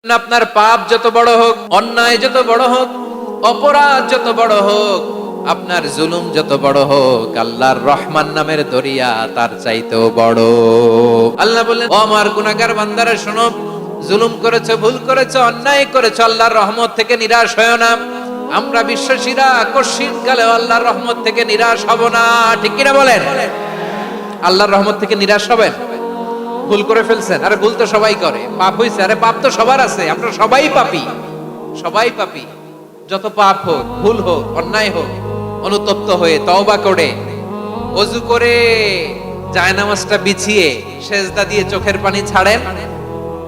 আপনার পাপ যত বড় হোক, অন্যায় যত বড় হোক, অপরাধ যত বড় হোক, আপনার জুলুম যত বড় হোক, আল্লাহর রহমান নামের দরিয়া তার চাইতেও বড়। আল্লাহ বললেন, ও আমার গুনাহগার বান্দারা শোনো, জুলুম করেছো, ভুল করেছো, অন্যায় করেছো, আল্লাহর রহমত থেকে নিরাশ হয়ো না। আমরা বিশ্বাসীরা কঠিন কালে আল্লাহর রহমত থেকে নিরাশ হব না, ঠিক কিনা বলেন? আল্লাহর রহমত থেকে নিরাশ হবেন? ভুল করে ফেলছেন, আরে ভুল তো সবাই করে। পাপ হইছে, আরে পাপ তো সবার আছে, আমরা সবাই পাপী, সবাই পাপী। যত পাপ হোক, ভুল হোক, অন্যায় হোক, অনুতপ্ত হয়ে তওবা করে, ওযু করে, জায়নামাজটা বিছিয়ে সেজদা দিয়ে চোখের পানি ছাড়েন।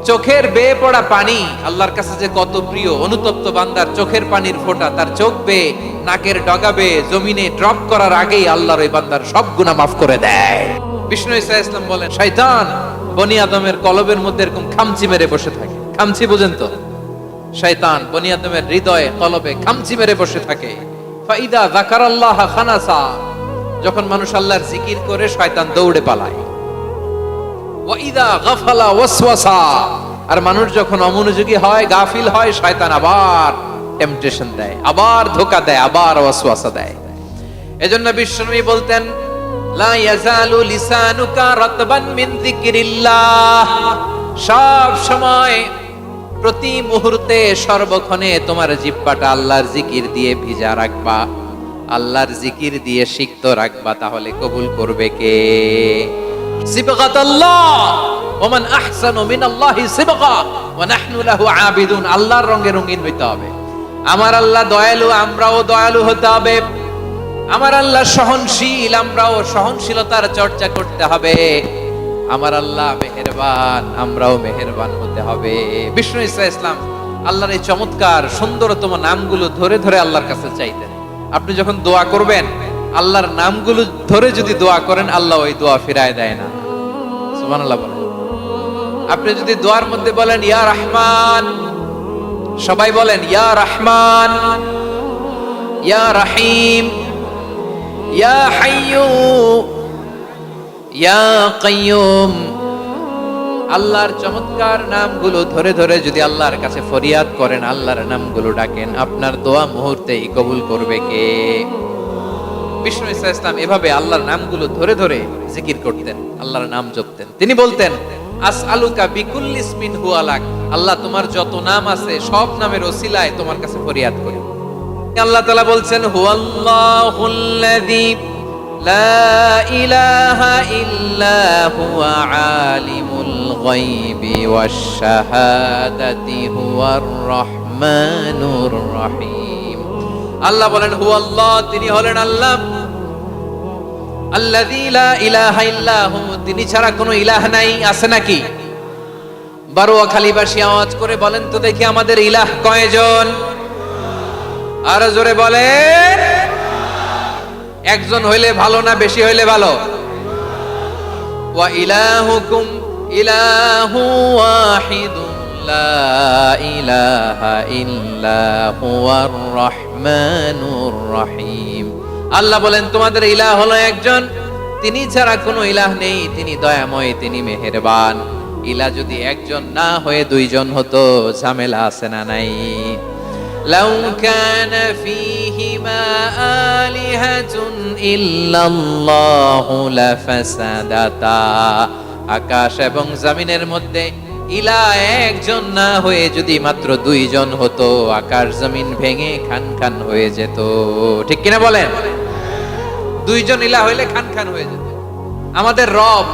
চোখের বেয়ে পড়া পানি আল্লাহর কাছে যে কত প্রিয়। অনুতপ্ত বান্দার চোখের পানির ফোঁটা তার চোখ বেয়ে, নাকের ডগা বেয়ে জমিনে ড্রপ করার আগেই আল্লাহর ওই বান্দার সব গুনাহ মাফ করে দেয়। বিষ্ণু ঈসা ইসলাম বলেন, শয়তান বনি আদমের কলবের মধ্যে এরকম খামচি মেরে বসে থাকে। খামচি বুঝেন তো? শয়তান বনি আদমের হৃদয়ে, কলবে খামচি মেরে বসে থাকে। ফাইদা যাকারাল্লাহ খানাসা, যখন মানুষ আল্লাহর জিকির করে শয়তান দৌড়ে পালায়। ওয়াইদা গাফালা ওয়াসওয়াসা, আর মানুষ যখন অমনোযোগী হয়, গাফিল হয়, শয়তান আবার টেম্পটেশন দেয়, আবার ধোঁকা দেয়, আবার ওয়াসওয়াসা দেয়। এজন্য বিশ্বনবী বলতেন, লা ইয়াজালু লিসানুকা রাতবান মিন যিকরিল্লাহ, সব সময়, প্রতি মুহূর্তে, সর্বক্ষণে তোমার জিহ্বাটা আল্লাহর জিকির দিয়ে ভিজা রাখবা, আল্লাহর জিকির দিয়ে সিক্ত রাখবা। তাহলে কবুল করবে কে? সিবগাতাল্লাহ, ওমান আহসানু মিনাল্লাহি সিবগা ওয়া নাহনু লাহু আবিদুন। আল্লাহর রঙে রঙিন হইতে হবে। আমার আল্লাহ দয়ালু, আমরাও দয়ালু হতে হবে। আমার আল্লাহ সহনশীল, আমরাও সহনশীলতার চর্চা করতে হবে। আমার আল্লাহ মেহেরবান, আমরাও মেহেরবান হতে হবে। বিষ্ণু ঈসা ইসলাম আল্লাহর এই চমৎকার সুন্দরতম নামগুলো ধরে ধরে আল্লাহর কাছে চাইতেন। আপনি যখন দোয়া করবেন, আল্লাহর নামগুলো ধরে যদি দোয়া করেন, আল্লাহ ওই দোয়া ফিরায় দেয় না। সুবহানাল্লাহ বলেন। আপনি যদি দোয়ার মধ্যে বলেন ইয়া রহমান, সবাই বলেন ইয়া রহমান, ইয়া রহিম, ইয়া হাইয়ু, ইয়া কাইয়ুম, আল্লাহর চমৎকার নামগুলো ধরে ধরে যদি আল্লাহর কাছে ফরিয়াদ করেন, আল্লাহর নামগুলো ডাকেন, আপনার দোয়া মুহূর্তেই কবুল করবে কে? বিষ্ণু ঈসা ইসলাম এভাবে আল্লাহর নামগুলো ধরে ধরে জিকির করতেন, আল্লাহর নাম জপতেন। তিনি বলতেন, আসআলুকা বিকুল্লি ইসমিন হুয়া লাক, আল্লাহ তোমার যত নাম আছে সব নামের ওসিলায় তোমার কাছে ফরিয়াদ করি। আল্লাহ তাআলা বলছেন, হুয়াল্লাহুল্লাযী লা ইলাহা ইল্লা হুয়া আলিমুল গায়বি ওয়াশ শাহাদাতি হুয়ার রহমানুর রহিম। আল্লাহ বলেন, হুয়াল্লাহ, তিনি হলেন আল্লাহ, আল্লাযী লা ইলাহা ইল্লা হু, তিনি ছাড়া কোনো ইলাহ নাই। আছে নাকি? বারোয়াখালীবাসী আওয়াজ করে বলেন তো দেখি, আমাদের ইলাহ কয়জন? আরো জোরে বলেন। একজন হইলে ভালো না বেশি হইলে ভালো? ওয়া ইলাহুকুম ইলাহু ওয়াহিদুন লা ইলাহা ইল্লা হুয়ার রহমানুর রহিম। আল্লাহ বলেন, তোমাদের ইলাহ হলো একজন, তিনি ছাড়া কোনো ইলাহ নেই, তিনি দয়াময়, তিনি মেহেরবান। ইলাহ যদি একজন না হয়ে দুইজন হতো, ঝামেলা আছে না নাই? লাউ কানা ফীহিমা আলিহাতুন ইল্লাল্লাহু লাফাসাদাতা, আকাশ এবং জমিনের মধ্যে ইলাহ একজন না হয়ে যদি মাত্র দুইজন হতো, আকাশ জমিন ভেঙে খান খান হয়ে যেত। ঠিক কিনা বলেন? দুইজন ইলাহ হইলে খান খান হয়ে যেত। আমাদের রব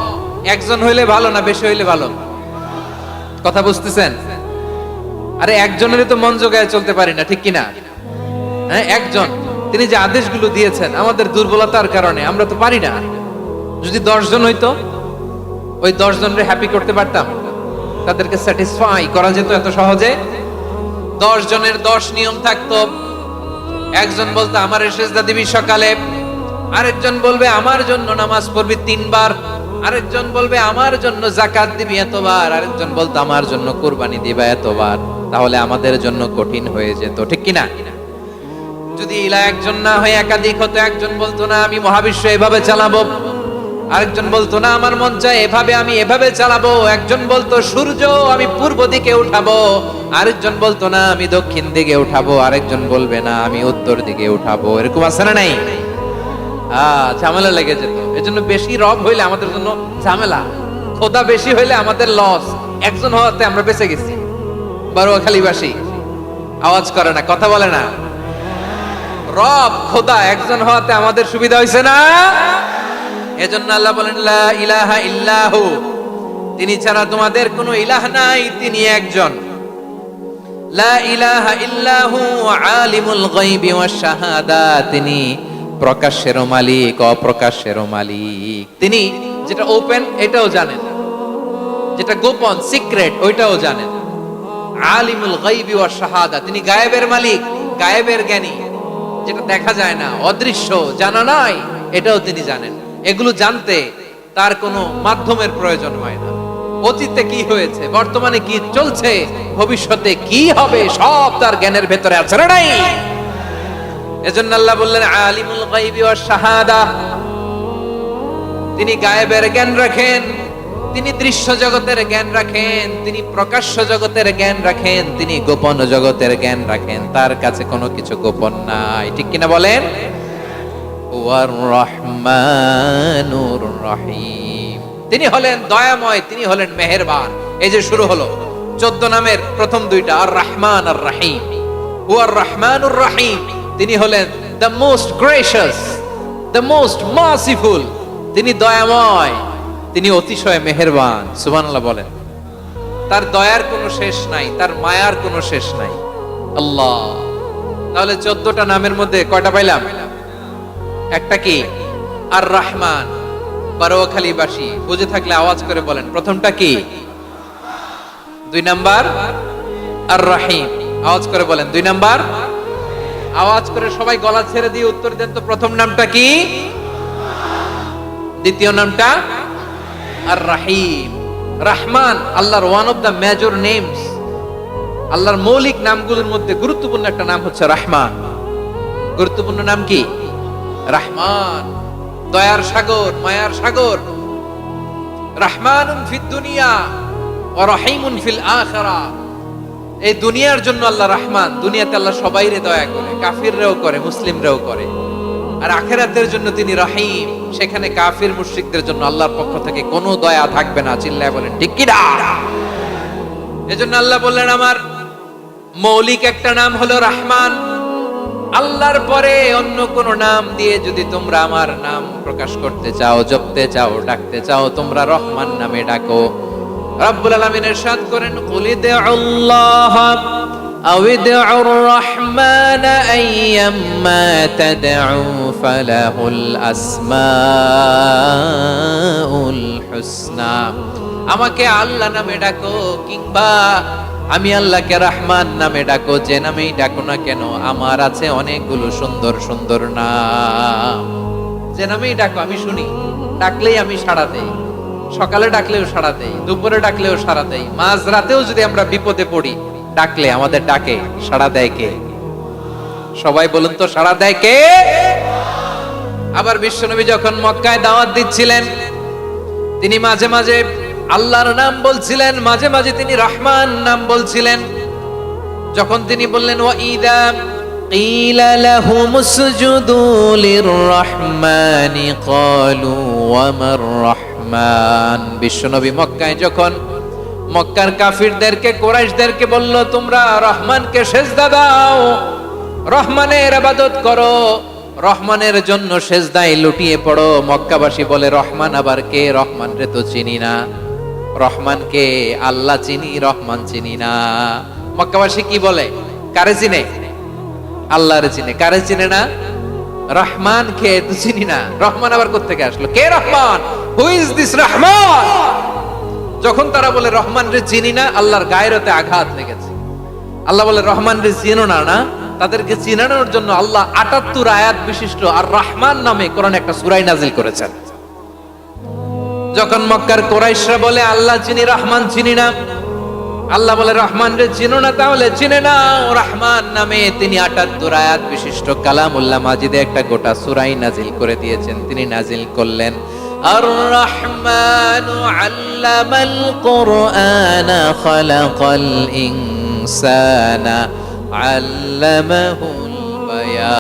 একজন হইলে ভালো না বেশি হইলে ভালো? কথা বুঝতেছেন? আরে একজনের তো মন জোগায় চলতে পারি না, ঠিক কিনা? হ্যাঁ, একজন, তিনি যে আদেশগুলো দিয়েছেন আমাদের দুর্বলতার কারণে আমরা তো পারি না। যদি 10 জন হইতো, ওই 10 জনরে হ্যাপি করতে পারতাম, তাদেরকে স্যাটিসফাই করা যেত এত সহজে। 10 জনের 10 নিয়ম থাকতো। একজন বলতো আমার সেজদা দিবি সকালে, আরেকজন বলবে আমার জন্য নামাজ পড়বি 3 বার, আরেকজন বলবে আমার জন্য যাকাত দিবি এতবার, আরেকজন বলতো আমার জন্য কুরবানি দিবা এতবার। তাহলে আমাদের জন্য কঠিন হয়ে যেত, ঠিক কিনা? যদি ইলাহ একজন না হয়ে একাধিক হতো, একজন বলতো না আমি মহাবিশ্ব এভাবে চালাবো, আরেকজন বলতো না আমার মন চায় এভাবে, আমি এভাবে চালাবো। একজন বলতো সূর্য আমি পূর্ব দিকে উঠাবো, আরেকজন বলতো না আমি দক্ষিণ দিকে উঠাবো, আরেকজন বলবে না আমি উত্তর দিকে উঠাবো। এরকম আছে না নাই? ঝামেলা লেগে যেত। এজন্য বেশি রব হইলে আমাদের জন্য ঝামেলা, খোদা বেশি হইলে আমাদের লস। একজন হওয়াতে আমরা বেঁচে গেছি। বারোয়াখালীবাসী আওয়াজ করে না, কথা বলে না। রব খোদা একজন হওয়াতে আমাদের সুবিধা হয়েছে না? এজন্য আল্লাহ বলেন লা ইলাহা ইল্লাহু, তিনি ছাড়া তোমাদের কোনো ইলাহ নাই, তিনি একজন। লা ইলাহা ইল্লাহু আলিমুল গায়বি ওয়াশ শাহাদা, তিনি প্রকাশ্যেরও মালিক অপ্রকাশ্যেরও মালিক। তিনি যেটা ওপেন এটাও জানেন, যেটা গোপন সিক্রেট ওইটাও জানেন। আলিমুল গায়বি ওয়াশ শাহাদা, তিনি গায়েবের মালিক, গায়েবের জ্ঞানী, যেটা দেখা যায় না, অদৃশ্য, জানা নাই, এটাও তিনি জানেন। এগুলো জানতে তার কোনো মাধ্যমের প্রয়োজন হয় না। অতীতে কি হয়েছে, বর্তমানে কি চলছে, ভবিষ্যতে কি হবে, সব তার জ্ঞানের ভেতরে আছে না নাই? এজন্য আল্লাহ বললেন আলিমুল গায়বি ওয়াশ শাহাদা, তিনি গায়েবের জ্ঞান রাখেন, তিনি দৃশ্য জগতের জ্ঞান রাখেন, তিনি প্রকাশ্য জগতের জ্ঞান রাখেন, তিনি গোপন জগতের জ্ঞান রাখেন। তার কাছে কোনো কিছু গোপন নাই, ঠিক কিনা বলেন? ওয়ার রহমানুর রহিম, তিনি হলেন দয়াময়, তিনি হলেন মেহেরবান। এই যে শুরু হলো 14 নামের প্রথম দুইটা, আর রহমান আর রহিম। ওয়ার রহমানুর রহিম, তিনি হলেন the most gracious, the most merciful, তিনি দয়াময়, তিনি অতিশয় মেহেরবান। সুবহানাল্লাহ বলেন। তার দয়ার কোনো শেষ নাই, তার মায়ার কোনো শেষ নাই। আল্লাহ, তাহলে 14টা নামের মধ্যে কয়টা পাইলাম? একটা কি? আর রহমান। বারোয়াখালীবাসী বুঝে থাকলে আওয়াজ করে বলেন, প্রথমটা কি? 2 নাম্বার আর রহিম। আওয়াজ করে বলেন 2 নাম্বার। আওয়াজ করে সবাই গলা ছেড়ে দিয়ে উত্তর দেন তো, প্রথম নামটা কি? দ্বিতীয় নামটা? আর রহিম। রহমান আল্লাহর one of the major names. আল্লাহর মৌলিক নামগুলোর মধ্যে গুরুত্বপূর্ণ একটা নাম হচ্ছে রহমান। গুরুত্বপূর্ণ নাম কি? রহমান, দয়ার সাগর, মায়ার সাগর। রহমানুন ফিদ দুনিয়া ওয়া রহিমুন ফিল আখিরা। এই দুনিয়ার জন্য আল্লাহ রহমান, দুনিয়াতে আল্লাহ সবাইরে দয়া করে, কাফিররাও করে, মুসলিমরাও করে। আর আখিরাতের জন্য তিনি রহিম, সেখানে কাফির মুশরিকদের জন্য আল্লাহর পক্ষ থেকে কোনো দয়া থাকবে না। চিল্লায় বলেন ঠিক কি না? এজন্য আল্লাহ বললেন আমার মৌলিক একটা নাম হলো রহমান। আল্লাহর পরে অন্য কোন নাম দিয়ে যদি তোমরা আমার নাম প্রকাশ করতে চাও, জপতে চাও, ডাকতে চাও, তোমরা রহমান নামে ডাকো। রব্বুল আলামিন ইরশাদ করেন কুলিদুল্লাহ আও ইদউর রহমান আইয়াম্মা তাদউ ফালাহুল আসমাউল হুসনা। আমাকে আল্লাহ নামে ডাকো কিংবা আমি আল্লাহকে রহমান নামে ডাকো, যে নামেই ডাকো না কেন আমার আছে অনেকগুলো সুন্দর সুন্দর নাম। যে নামেই ডাকো আমি শুনি, ডাকলেই আমি সাড়া দেই। সকালে ডাকলেও সাড়া দেই, দুপুরে ডাকলেও সাড়া দেই, মাঝ রাতেও যদি আমরা বিপদে পড়ি ডাকলে আমাদের ডাকে সাড়া দেয় কে? সবাই বলুন তো, সাড়া দেয় কে? আবার বিশ্বনবী যখন মক্কায় দাওয়াত দিচ্ছিলেন, তিনি মাঝে মাঝে আল্লাহর নাম বলছিলেন, মাঝে মাঝে তিনি রহমান নাম বলছিলেন। যখন তিনি বললেন ওয়া ইদা কিলা লাহুম উসজুদু লিররহমানি ক্বালু ওয়া মার রহমান। বিশ্বনবী মক্কায় যখন মক্কার কাফিরদেরকে, কুরাইশদেরকে বলল তোমরা রহমানকে সিজদা দাও, রহমানের ইবাদত করো, রহমানের জন্য সিজদায় লুটিয়ে পড়ো, মক্কাবাসী বলে রহমান আবার কে? রহমান রে তো চিনি না। রহমানকে আল্লাহ চিনি, রহমান চিনি না। মক্কাবাসী কি বলে? কারে চিনে? আল্লাহরে চিনে। কারে চিনে না? রহমান কে তো চিনি না। রহমান আবার কোত্থেকে আসলো? কে Rahman? Who is this Rahman? যখন তারা বলে রহমান রে চিনি না, আল্লাহর গায়রতে আঘাত লেগেছে। আল্লাহ বলে রহমান রে চিনো না, না? তাদেরকে চিনানোর জন্য আল্লাহ ৭৮ আয়াত বিশিষ্ট আর রহমান নামে কোরআনে একটা সূরা নাযিল করেছেন। যখন মক্কার কুরাইশরা বলে আল্লাহ চিনি, রহমান চিনি না, আল্লাহ বলে রহমান রে চিনো না, তাহলে চিনে নাও রহমান নামে। তিনি ৭৮ আয়াত বিশিষ্ট কালামুল্লাহ মাজিদে একটা গোটা সূরা নাযিল করে দিয়েছেন। তিনি নাযিল করলেন الرحمن علم القرآن خلق الإنسان علمه البيان